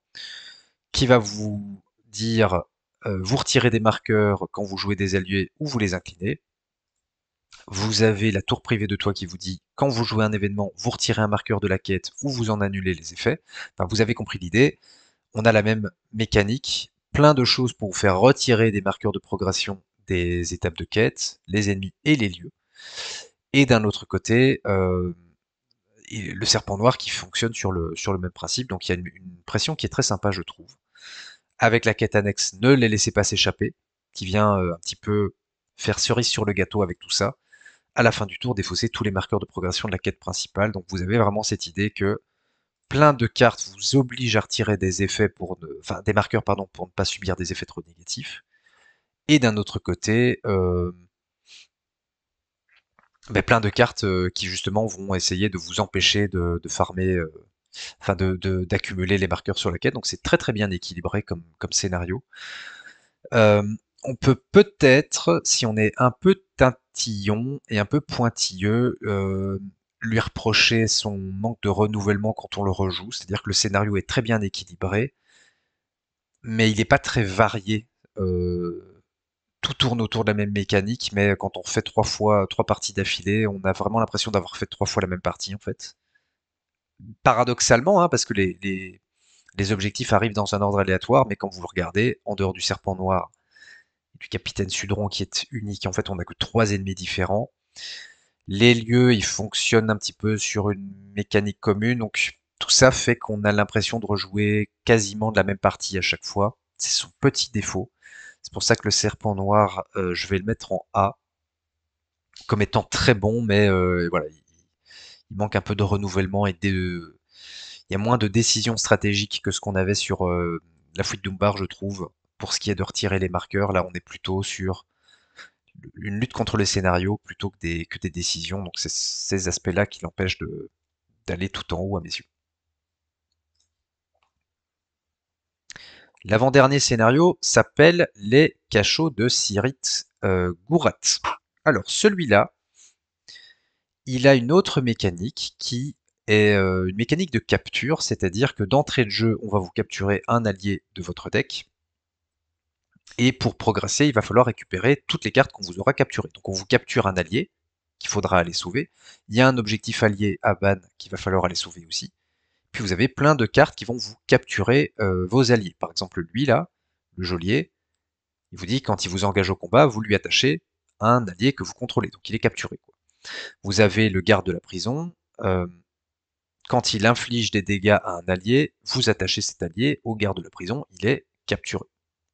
qui va vous dire vous retirez des marqueurs quand vous jouez des alliés ou vous les inclinez. Vous avez la tour privée de toi qui vous dit quand vous jouez un événement, vous retirez un marqueur de la quête ou vous en annulez les effets. Enfin, vous avez compris l'idée. On a la même mécanique, plein de choses pour vous faire retirer des marqueurs de progression des étapes de quête, les ennemis et les lieux. Et d'un autre côté, le serpent noir qui fonctionne sur le même principe, donc il y a une pression qui est très sympa, je trouve. Avec la quête annexe, ne les laissez pas s'échapper, qui vient un petit peu faire cerise sur le gâteau avec tout ça. À la fin du tour, défausser tous les marqueurs de progression de la quête principale. Donc vous avez vraiment cette idée que plein de cartes vous obligent à retirer des effets enfin des marqueurs pardon, pour ne pas subir des effets trop négatifs. Et d'un autre côté, plein de cartes qui justement vont essayer de vous empêcher de farmer, enfin d'accumuler les marqueurs sur la quête. Donc c'est très très bien équilibré comme scénario. Euh, on peut peut-être, si on est un peu tintillon et un peu pointilleux, lui reprocher son manque de renouvellement quand on le rejoue. C'est-à-dire que le scénario est très bien équilibré, mais il n'est pas très varié. Tout tourne autour de la même mécanique, mais quand on fait 3 parties d'affilée, on a vraiment l'impression d'avoir fait 3 fois la même partie en fait. Paradoxalement, hein, parce que les objectifs arrivent dans un ordre aléatoire, mais quand vous le regardez, en dehors du serpent noir et du capitaine Sudron qui est unique, en fait on n'a que 3 ennemis différents. Les lieux, ils fonctionnent un petit peu sur une mécanique commune, donc tout ça fait qu'on a l'impression de rejouer quasiment de la même partie à chaque fois. C'est son petit défaut. C'est pour ça que le serpent noir, je vais le mettre en A comme étant très bon, mais voilà, il manque un peu de renouvellement et il y a moins de décisions stratégiques que ce qu'on avait sur la fuite d'Umbar, je trouve. Pour ce qui est de retirer les marqueurs, là on est plutôt sur une lutte contre le scénario plutôt que des décisions. Donc c'est ces aspects-là qui l'empêchent d'aller tout en haut à mes yeux. L'avant-dernier scénario s'appelle Les cachots de Sirith Gourat. Alors celui-là, il a une autre mécanique qui est une mécanique de capture, c'est-à-dire que d'entrée de jeu, on va vous capturer un allié de votre deck, et pour progresser, il va falloir récupérer toutes les cartes qu'on vous aura capturées. Donc on vous capture un allié qu'il faudra aller sauver, il y a un objectif allié à ban qu'il va falloir aller sauver aussi, puis vous avez plein de cartes qui vont vous capturer vos alliés. Par exemple lui là, le geôlier, il vous dit quand il vous engage au combat, vous lui attachez un allié que vous contrôlez, donc il est capturé, quoi. Vous avez le garde de la prison, quand il inflige des dégâts à un allié, vous attachez cet allié au garde de la prison, il est capturé.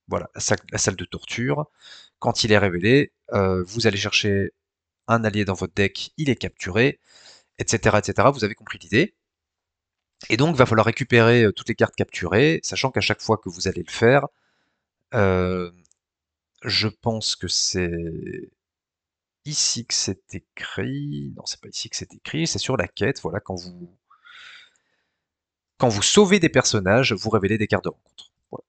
Voilà, la salle de torture. Quand il est révélé, vous allez chercher un allié dans votre deck, il est capturé, etc., etc. Vous avez compris l'idée. Et donc, il va falloir récupérer toutes les cartes capturées, sachant qu'à chaque fois que vous allez le faire, euh, je pense que c'est ici que c'est écrit. Non, c'est pas ici que c'est écrit, c'est sur la quête. Voilà, quand vous sauvez des personnages, vous révélez des cartes de rencontre. Voilà.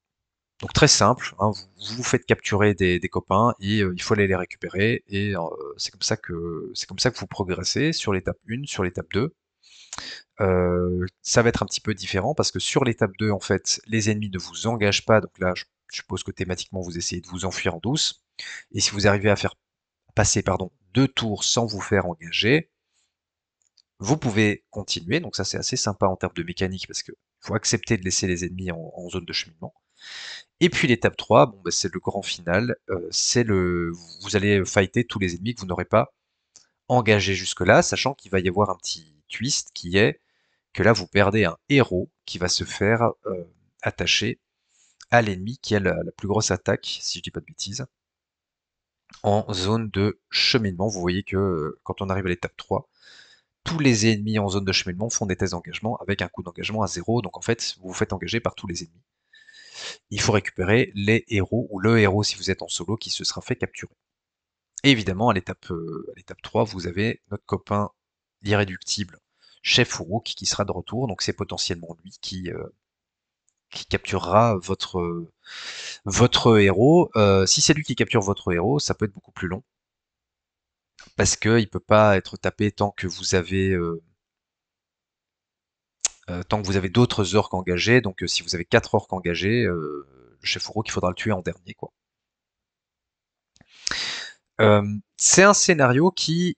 Donc très simple, hein, vous faites capturer des copains et il faut aller les récupérer et c'est comme ça que vous progressez sur l'étape 1, sur l'étape 2. Ça va être un petit peu différent parce que sur l'étape 2, en fait, les ennemis ne vous engagent pas, donc là, je suppose que thématiquement, vous essayez de vous enfuir en douce. Et si vous arrivez à faire passer, pardon, 2 tours sans vous faire engager, vous pouvez continuer. Donc ça, c'est assez sympa en termes de mécanique parce que faut accepter de laisser les ennemis en zone de cheminement. Et puis l'étape 3, bon, bah, c'est le grand final. Vous allez fighter tous les ennemis que vous n'aurez pas engagés jusque-là, sachant qu'il va y avoir un petit twist qui est que là vous perdez un héros qui va se faire attacher à l'ennemi qui a la plus grosse attaque, si je dis pas de bêtises, en zone de cheminement. Vous voyez que quand on arrive à l'étape 3, tous les ennemis en zone de cheminement font des tests d'engagement avec un coût d'engagement à 0, donc en fait vous vous faites engager par tous les ennemis. Il faut récupérer les héros, ou le héros si vous êtes en solo qui se sera fait capturer. Et évidemment, à l'étape 3, vous avez notre copain l'irréductible Chef Uruk qui sera de retour, donc c'est potentiellement lui qui capturera votre héros. Si c'est lui qui capture votre héros, ça peut être beaucoup plus long, parce qu'il ne peut pas être tapé tant que vous avez d'autres orques engagés. Donc si vous avez 4 orques engagés, le Chef Uruk, il faudra le tuer en dernier, quoi. C'est un scénario qui,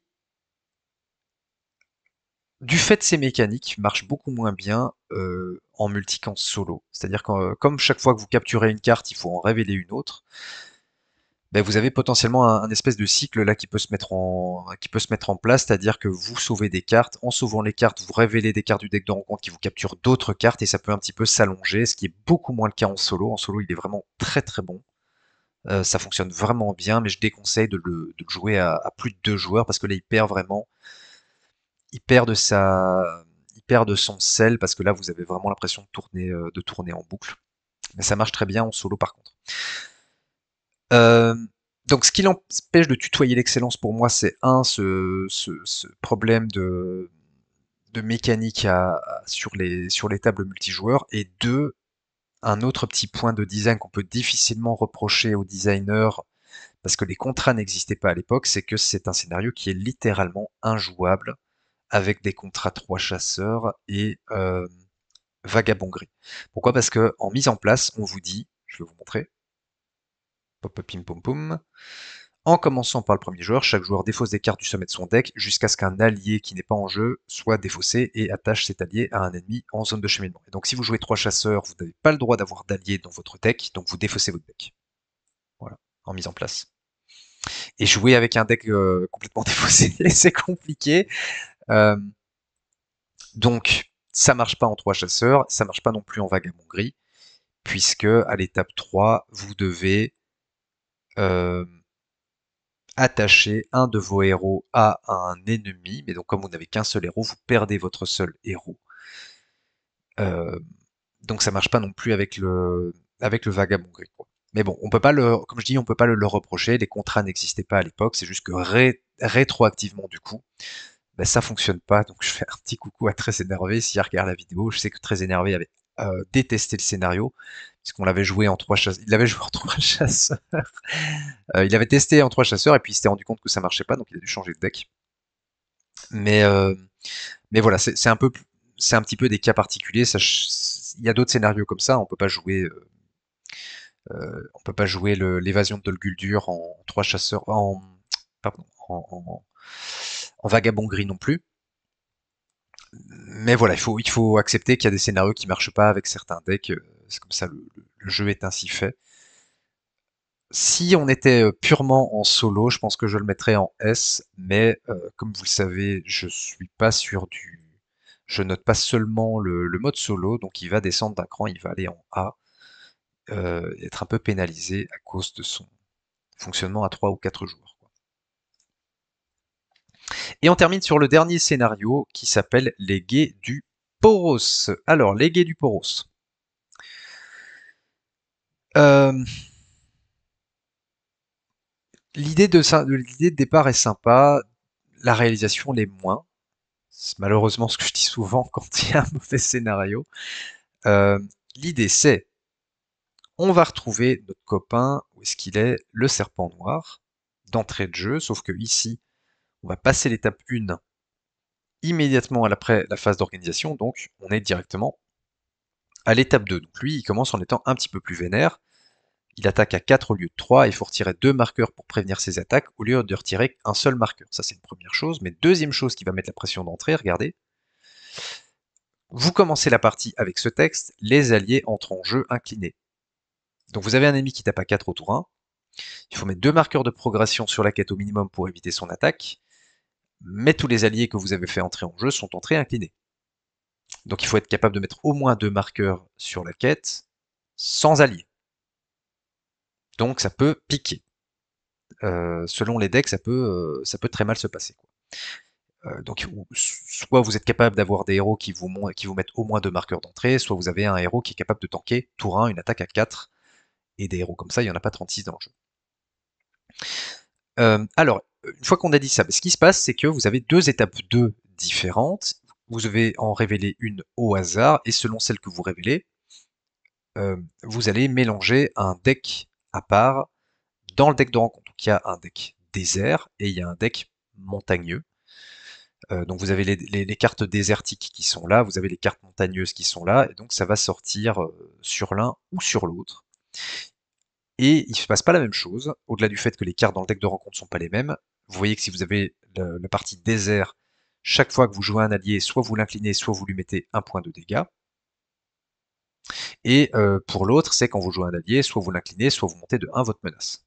du fait de ses mécaniques, marche beaucoup moins bien en multi qu'en solo. C'est-à-dire que comme chaque fois que vous capturez une carte, il faut en révéler une autre, ben vous avez potentiellement un espèce de cycle là qui peut se mettre en place, c'est-à-dire que vous sauvez des cartes, en sauvant les cartes, vous révélez des cartes du deck de rencontre qui vous capturent d'autres cartes et ça peut un petit peu s'allonger, ce qui est beaucoup moins le cas en solo. En solo, il est vraiment très très bon. Ça fonctionne vraiment bien, mais je déconseille de le jouer à plus de 2 joueurs parce que là, il perd de sa, il perd de son sel parce que là, vous avez vraiment l'impression de tourner en boucle. Mais ça marche très bien en solo par contre. Euh, donc, ce qui l'empêche de tutoyer l'excellence pour moi, c'est ce problème de mécanique sur les tables multijoueurs, et deux, un autre petit point de design qu'on peut difficilement reprocher aux designers, parce que les contrats n'existaient pas à l'époque, c'est que c'est un scénario qui est littéralement injouable, avec des contrats 3 chasseurs et vagabonderie. Pourquoi? Parce que en mise en place, on vous dit Je vais vous montrer. Pop, pop, pim, pom, pom. En commençant par le premier joueur, chaque joueur défausse des cartes du sommet de son deck jusqu'à ce qu'un allié qui n'est pas en jeu soit défaussé et attache cet allié à un ennemi en zone de cheminement. Et donc si vous jouez 3 chasseurs, vous n'avez pas le droit d'avoir d'alliés dans votre deck, donc vous défaussez votre deck. Voilà, en mise en place. Et jouer avec un deck complètement défaussé, c'est compliqué. Donc ça marche pas en 3 chasseurs, ça marche pas non plus en vagabond gris, puisque à l'étape 3, vous devez attacher un de vos héros à un ennemi, mais donc comme vous n'avez qu'un seul héros, vous perdez votre seul héros. Donc ça marche pas non plus avec le vagabond gris, quoi. Mais bon, on peut pas comme je dis, on peut pas le leur reprocher. Les contrats n'existaient pas à l'époque. C'est juste que rétroactivement, du coup, ben, ça fonctionne pas. Donc je fais un petit coucou à Très Énervé s'il regarde la vidéo. Je sais que Très Énervé avait détesté le scénario puisqu'on l'avait joué en 3 chasseurs. Il l'avait joué en 3 chasseurs. Il avait testé en 3 chasseurs et puis il s'était rendu compte que ça marchait pas, donc il a dû changer de deck. Mais voilà, c'est un petit peu des cas particuliers. Il y a d'autres scénarios comme ça. On peut pas jouer l'évasion de Dol Guldur en 3 chasseurs, pardon, en vagabond gris non plus. Mais voilà, il faut accepter qu'il y a des scénarios qui marchent pas avec certains decks. C'est comme ça, le jeu est ainsi fait. Si on était purement en solo, je pense que je le mettrais en S, mais comme vous le savez, je note pas seulement le mode solo, donc il va descendre d'un cran, il va aller en A, et être un peu pénalisé à cause de son fonctionnement à 3 ou 4 joueurs, quoi. Et on termine sur le dernier scénario qui s'appelle les Guets du Poros. Alors, les Guets du Poros. Euh, l'idée de départ est sympa, la réalisation l'est moins. C'est malheureusement ce que je dis souvent quand il y a un mauvais scénario. Euh, L'idée c'est, on va retrouver notre copain, où est-ce qu'il est, le serpent noir, d'entrée de jeu, sauf que ici, on va passer l'étape 1 immédiatement après la phase d'organisation, donc on est directement à l'étape 2. Donc lui, il commence en étant un petit peu plus vénère. Il attaque à 4 au lieu de 3, il faut retirer 2 marqueurs pour prévenir ses attaques, au lieu de retirer un seul marqueur. Ça c'est une première chose, mais deuxième chose qui va mettre la pression d'entrée, regardez, vous commencez la partie avec ce texte, les alliés entrent en jeu inclinés. Donc vous avez un ennemi qui tape à 4 au tour 1, il faut mettre 2 marqueurs de progression sur la quête au minimum pour éviter son attaque, mais tous les alliés que vous avez fait entrer en jeu sont entrés inclinés. Donc il faut être capable de mettre au moins 2 marqueurs sur la quête, sans alliés. Donc ça peut piquer. Selon les decks, ça peut très mal se passer, quoi. Donc soit vous êtes capable d'avoir des héros qui vous mettent au moins 2 marqueurs d'entrée, soit vous avez un héros qui est capable de tanker tour 1 une attaque à 4, et des héros comme ça, il n'y en a pas 36 dans le jeu. Alors, une fois qu'on a dit ça, ce qui se passe, c'est que vous avez 2 étapes 2 différentes. Vous devez en révéler une au hasard, et selon celle que vous révélez, vous allez mélanger un deck à part dans le deck de rencontre. Donc il y a un deck désert et il y a un deck montagneux. Donc vous avez les cartes désertiques qui sont là, vous avez les cartes montagneuses qui sont là, et donc ça va sortir sur l'un ou sur l'autre. Et il ne se passe pas la même chose, au-delà du fait que les cartes dans le deck de rencontre ne sont pas les mêmes. Vous voyez que si vous avez la partie désert, chaque fois que vous jouez un allié, soit vous l'inclinez, soit vous lui mettez un point de dégâts. Et pour l'autre, c'est quand vous jouez un allié, soit vous l'inclinez, soit vous montez de 1 votre menace.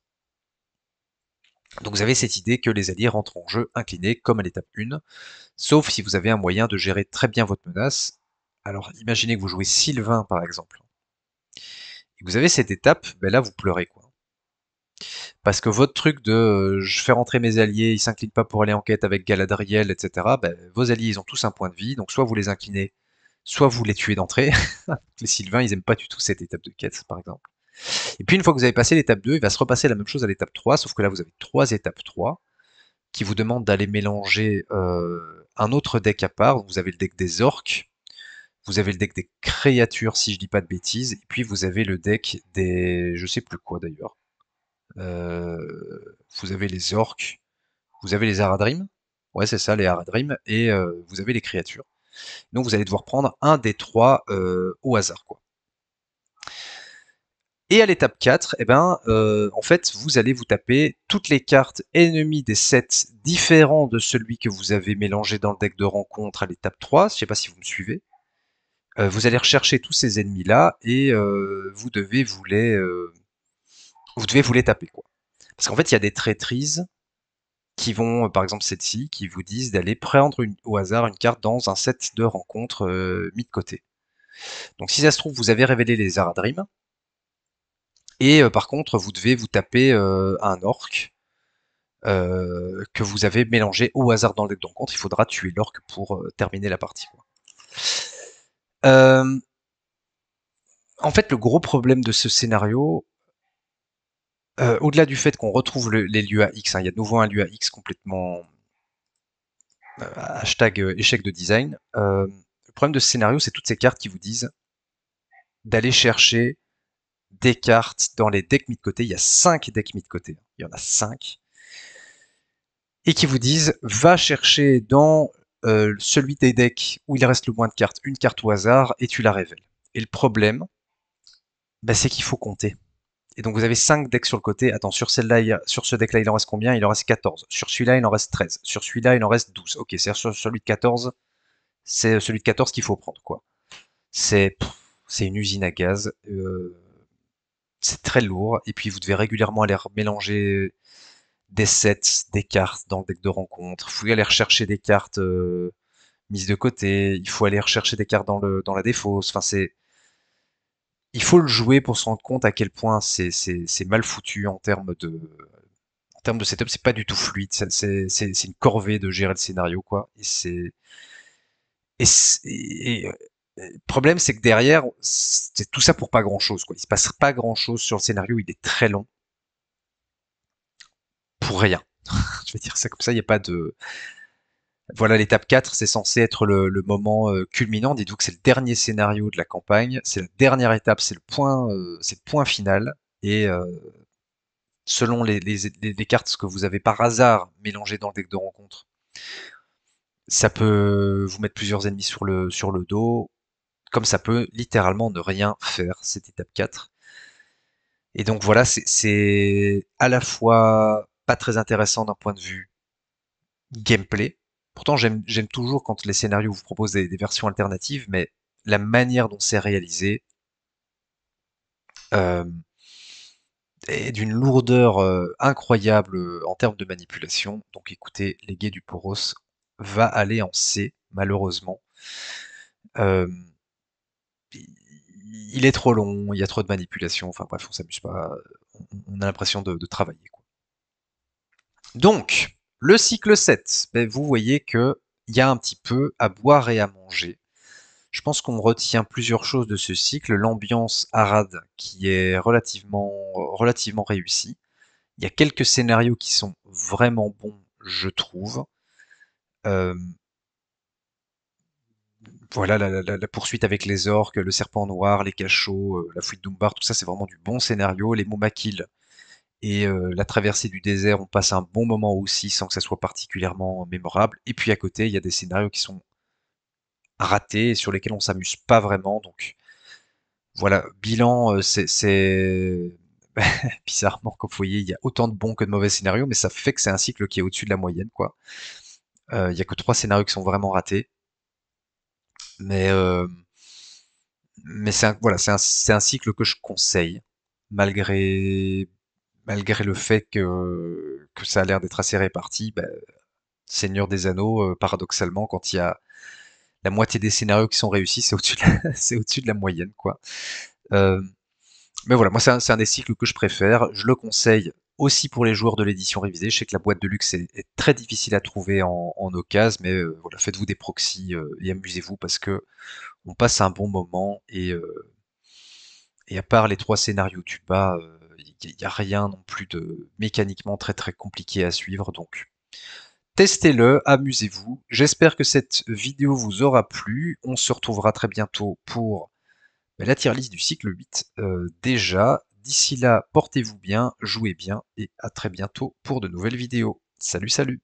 Donc vous avez cette idée que les alliés rentrent en jeu inclinés comme à l'étape 1, sauf si vous avez un moyen de gérer très bien votre menace. Alors imaginez que vous jouez Sylvain par exemple. Et vous avez cette étape, ben là vous pleurez, quoi. Parce que votre truc de je fais rentrer mes alliés, ils s'inclinent pas pour aller en quête avec Galadriel, etc. Ben, vos alliés ils ont tous un point de vie, donc soit vous les inclinez, soit vous les tuez d'entrée. Les Sylvains ils aiment pas du tout cette étape de quête par exemple. Et puis une fois que vous avez passé l'étape 2, il va se repasser la même chose à l'étape 3, sauf que là vous avez 3 étapes 3 qui vous demandent d'aller mélanger un autre deck à part. Vous avez le deck des orques, vous avez le deck des créatures si je dis pas de bêtises, et puis vous avez le deck des... je sais plus quoi d'ailleurs. Vous avez les orques, vous avez les Haradrim, ouais c'est ça les Haradrim, et vous avez les créatures. Donc vous allez devoir prendre un des 3 au hasard, quoi. Et à l'étape 4, eh ben, en fait, vous allez vous taper toutes les cartes ennemies des sets différents de celui que vous avez mélangé dans le deck de rencontre à l'étape 3. Je sais pas si vous me suivez. Vous allez rechercher tous ces ennemis-là et vous devez vous les taper, quoi. Parce qu'en fait, il y a des traîtrises qui vont, par exemple celle-ci, qui vous disent d'aller prendre au hasard une carte dans un set de rencontres mis de côté. Donc si ça se trouve, vous avez révélé les Zaradrim, et par contre, vous devez vous taper un orc que vous avez mélangé au hasard dans le deck de rencontre. Il faudra tuer l'orc pour terminer la partie, quoi. Euh, En fait, le gros problème de ce scénario, au-delà du fait qu'on retrouve les lieux à X, hein, il y a de nouveau un lieu à X complètement hashtag échec de design. Le problème de ce scénario, c'est toutes ces cartes qui vous disent d'aller chercher des cartes dans les decks mis de côté. Il y a 5 decks mis de côté. Il y en a 5. Et qui vous disent, va chercher dans celui des decks où il reste le moins de cartes, une carte au hasard, et tu la révèles. Et le problème, bah, c'est qu'il faut compter. Et donc vous avez 5 decks sur le côté. Attends, sur sur ce deck-là, il en reste combien? Il en reste 14. Sur celui-là, il en reste 13. Sur celui-là, il en reste 12. Ok, c'est sur celui de 14, c'est celui de 14 qu'il faut prendre, quoi. C'est c'est une usine à gaz. C'est très lourd. Et puis vous devez régulièrement aller mélanger des sets, des cartes dans le deck de rencontre. Il faut aller rechercher des cartes mises de côté. Il faut aller rechercher des cartes dans la défausse. Enfin, il faut le jouer pour se rendre compte à quel point c'est mal foutu en termes de setup. C'est pas du tout fluide. C'est une corvée de gérer le scénario, quoi. Le problème, c'est que derrière, c'est tout ça pour pas grand chose, quoi. Il se passe pas grand chose sur le scénario. Il est très long pour rien. Je vais dire ça comme ça. Il n'y a pas de, voilà, l'étape 4, c'est censé être le moment culminant. Dites-vous que c'est le dernier scénario de la campagne. C'est la dernière étape. C'est le point final. Et selon les cartes que vous avez par hasard mélangées dans le deck de rencontre, ça peut vous mettre plusieurs ennemis sur le dos, comme ça peut littéralement ne rien faire, cette étape 4. Et donc voilà, c'est à la fois pas très intéressant d'un point de vue gameplay. Pourtant, j'aime toujours quand les scénarios vous proposent des versions alternatives, mais la manière dont c'est réalisé euh, est d'une lourdeur incroyable en termes de manipulation. Donc écoutez, les gays du Poros va aller en C, malheureusement. Euh, il est trop long, il y a trop de manipulation, enfin bref, on s'amuse pas, on a l'impression de travailler, quoi. Donc, le cycle 7, ben, vous voyez que il y a un petit peu à boire et à manger. Je pense qu'on retient plusieurs choses de ce cycle. L'ambiance Arad qui est relativement réussie. Il y a quelques scénarios qui sont vraiment bons, je trouve. Euh, voilà, la poursuite avec les orques, le serpent noir, les cachots, la fuite d'Umbar, tout ça c'est vraiment du bon scénario. Les Momakil et la traversée du désert, on passe un bon moment aussi sans que ça soit particulièrement mémorable. Et puis à côté, il y a des scénarios qui sont ratés et sur lesquels on s'amuse pas vraiment. Donc voilà, bilan, bizarrement, comme vous voyez, il y a autant de bons que de mauvais scénarios, mais ça fait que c'est un cycle qui est au-dessus de la moyenne, quoi. Il y a que 3 scénarios qui sont vraiment ratés, mais voilà, c'est un cycle que je conseille, malgré malgré le fait que ça a l'air d'être assez réparti. Bah, Seigneur des Anneaux, paradoxalement, quand il y a la moitié des scénarios qui sont réussis, c'est au-dessus de c'est au-dessus de la moyenne, quoi. Euh, Mais voilà, moi c'est un des cycles que je préfère. Je le conseille aussi pour les joueurs de l'édition révisée. Je sais que la boîte de luxe est très difficile à trouver en occasion, mais voilà, faites-vous des proxys et amusez-vous parce que on passe un bon moment et à part les 3 scénarios du bas, il y a rien non plus de mécaniquement très très compliqué à suivre. Donc testez-le, amusez-vous. J'espère que cette vidéo vous aura plu. On se retrouvera très bientôt pour la tier list du cycle 8 déjà. D'ici là, portez-vous bien, jouez bien et à très bientôt pour de nouvelles vidéos. Salut salut!